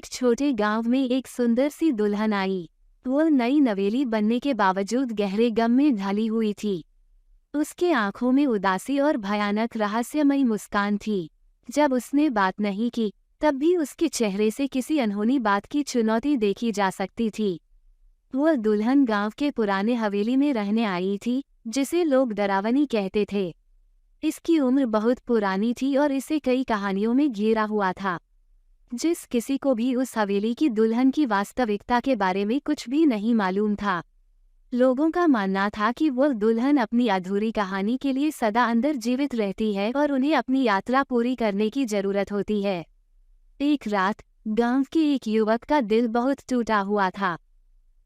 एक छोटे गांव में एक सुंदर सी दुल्हन आई। वो नई नवेली बनने के बावजूद गहरे गम में ढली हुई थी। उसके आंखों में उदासी और भयानक रहस्यमयी मुस्कान थी। जब उसने बात नहीं की, तब भी उसके चेहरे से किसी अनहोनी बात की चुनौती देखी जा सकती थी। वो दुल्हन गांव के पुराने हवेली में रहने आई थी, जिसे लोग डरावनी कहते थे। इसकी उम्र बहुत पुरानी थी और इसे कई कहानियों में घेरा हुआ था। जिस किसी को भी उस हवेली की दुल्हन की वास्तविकता के बारे में कुछ भी नहीं मालूम था। लोगों का मानना था कि वो दुल्हन अपनी अधूरी कहानी के लिए सदा अंदर जीवित रहती है और उन्हें अपनी यात्रा पूरी करने की जरूरत होती है। एक रात गांव के एक युवक का दिल बहुत टूटा हुआ था।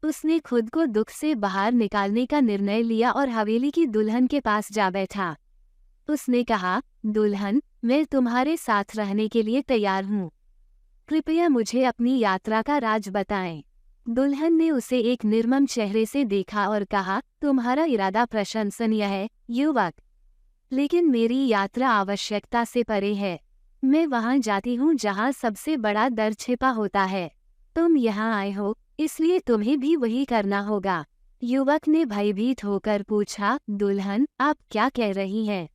उसने खुद को दुख से बाहर निकालने का निर्णय लिया और हवेली की दुल्हन के पास जा बैठा। उसने कहा, दुल्हन, मैं तुम्हारे साथ रहने के लिए तैयार हूँ। कृपया मुझे अपनी यात्रा का राज बताएं। दुल्हन ने उसे एक निर्मम चेहरे से देखा और कहा, तुम्हारा इरादा प्रशंसनीय है, युवक, लेकिन मेरी यात्रा आवश्यकता से परे है। मैं वहां जाती हूं जहां सबसे बड़ा डर छिपा होता है। तुम यहाँ आए हो, इसलिए तुम्हें भी वही करना होगा। युवक ने भयभीत होकर पूछा, दुल्हन, आप क्या कह रही हैं?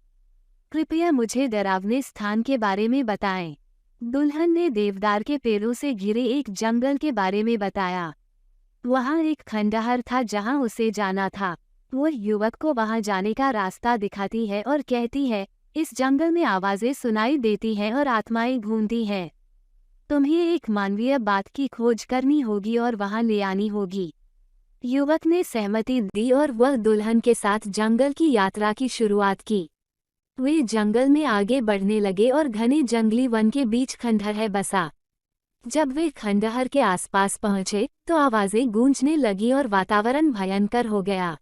कृपया मुझे डरावने स्थान के बारे में बताएं। दुल्हन ने देवदार के पेड़ों से घिरे एक जंगल के बारे में बताया। वहां एक खंडहर था जहां उसे जाना था। वो युवक को वहां जाने का रास्ता दिखाती है और कहती है, इस जंगल में आवाजें सुनाई देती हैं और आत्माएं घूमती हैं। तुम्हें एक मानवीय बात की खोज करनी होगी और वहां ले आनी होगी। युवक ने सहमति दी और वह दुल्हन के साथ जंगल की यात्रा की शुरुआत की। वे जंगल में आगे बढ़ने लगे और घने जंगली वन के बीच खंडहर बसा। जब वे खंडहर के आसपास पहुंचे तो आवाजें गूंजने लगी और वातावरण भयंकर हो गया।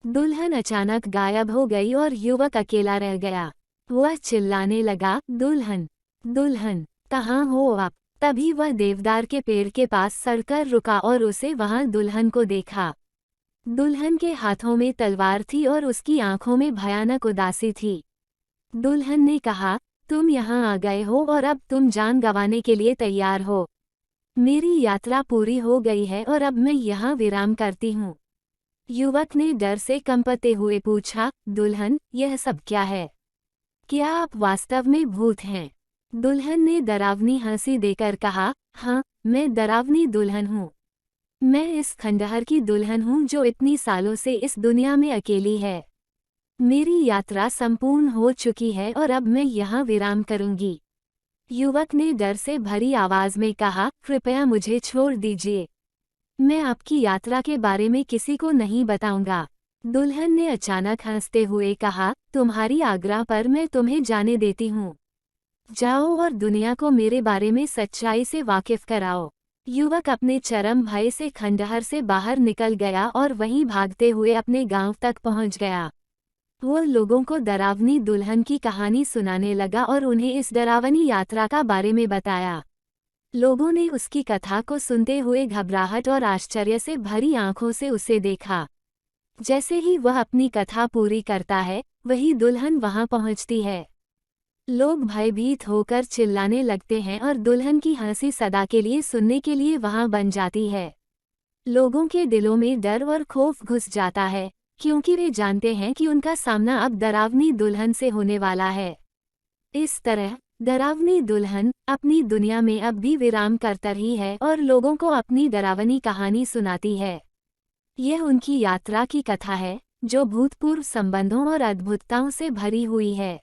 दुल्हन अचानक गायब हो गई और युवक अकेला रह गया। वह चिल्लाने लगा, दुल्हन, दुल्हन, कहाँ हो आप? तभी वह देवदार के पेड़ के पास सड़कर रुका और उसे वहां दुल्हन को देखा। दुल्हन के हाथों में तलवार थी और उसकी आंखों में भयानक उदासी थी। दुल्हन ने कहा, तुम यहाँ आ गए हो और अब तुम जान गंवाने के लिए तैयार हो। मेरी यात्रा पूरी हो गई है और अब मैं यहाँ विराम करती हूँ। युवक ने डर से कंपते हुए पूछा, दुल्हन, यह सब क्या है? क्या आप वास्तव में भूत हैं? दुल्हन ने डरावनी हंसी देकर कहा, हाँ, मैं डरावनी दुल्हन हूँ। मैं इस खंडहर की दुल्हन हूँ जो इतनी सालों से इस दुनिया में अकेली है। मेरी यात्रा संपूर्ण हो चुकी है और अब मैं यहाँ विराम करूंगी। युवक ने डर से भरी आवाज में कहा, कृपया मुझे छोड़ दीजिए। मैं आपकी यात्रा के बारे में किसी को नहीं बताऊंगा। दुल्हन ने अचानक हंसते हुए कहा, तुम्हारी आज्ञा पर मैं तुम्हें जाने देती हूँ। जाओ और दुनिया को मेरे बारे में सच्चाई से वाकिफ कराओ। युवक अपने चरम भय से खंडहर से बाहर निकल गया और वहीं भागते हुए अपने गांव तक पहुंच गया। वो लोगों को डरावनी दुल्हन की कहानी सुनाने लगा और उन्हें इस डरावनी यात्रा का बारे में बताया। लोगों ने उसकी कथा को सुनते हुए घबराहट और आश्चर्य से भरी आंखों से उसे देखा। जैसे ही वह अपनी कथा पूरी करता है, वही दुल्हन वहां पहुंचती है। लोग भयभीत होकर चिल्लाने लगते हैं और दुल्हन की हंसी सदा के लिए सुनने के लिए वहां बन जाती है। लोगों के दिलों में डर और खौफ घुस जाता है, क्योंकि वे जानते हैं कि उनका सामना अब डरावनी दुल्हन से होने वाला है। इस तरह डरावनी दुल्हन अपनी दुनिया में अब भी विराम करती रही है और लोगों को अपनी डरावनी कहानी सुनाती है। यह उनकी यात्रा की कथा है, जो भूतपूर्व संबंधों और अद्भुतताओं से भरी हुई है।